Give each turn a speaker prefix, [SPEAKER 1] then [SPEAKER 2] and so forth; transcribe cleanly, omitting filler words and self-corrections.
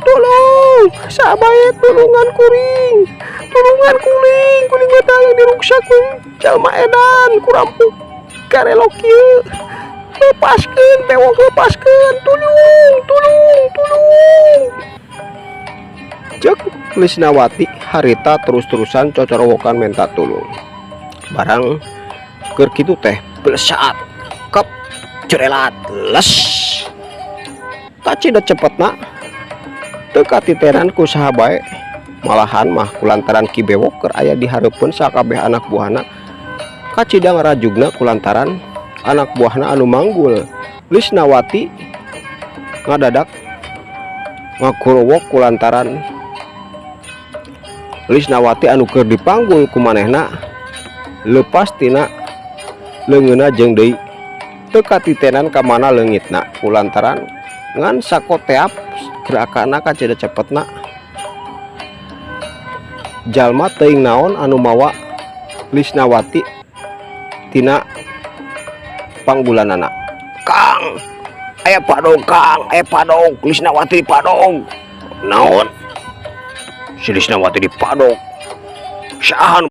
[SPEAKER 1] tolong sabaya tulungan kuring kuring mata yang diruksak jalma edan kurampuk karelok kieu lepaskeun bewok lepaskeun tolong cek Lisnawati harita terus-terusan cocorowokan minta tulung barang keur kitu teh belesat kep cerelat les kacida cepetna teu katitenan ku saha bae malahan mah kulantaran Ki Bewok keur aya di hareupeun sakabeh anak buahna kacida ngarajugna kulantaran anak buahna anu manggul Lisnawati ngadadak ngakurowok kulantaran Lisnawati anu keur dipanggul ku manehna lepas tina leungeunna jeung deui teu katitenan ka mana leungitna kulantaran ngan sakoteap gerakanna kacida cepetna jalma teuing naon anu mawa Lisnawati tina panggulanana. Kang aya padong Kang aya padong Lisnawati di padong naon si Lisnawati di padong saha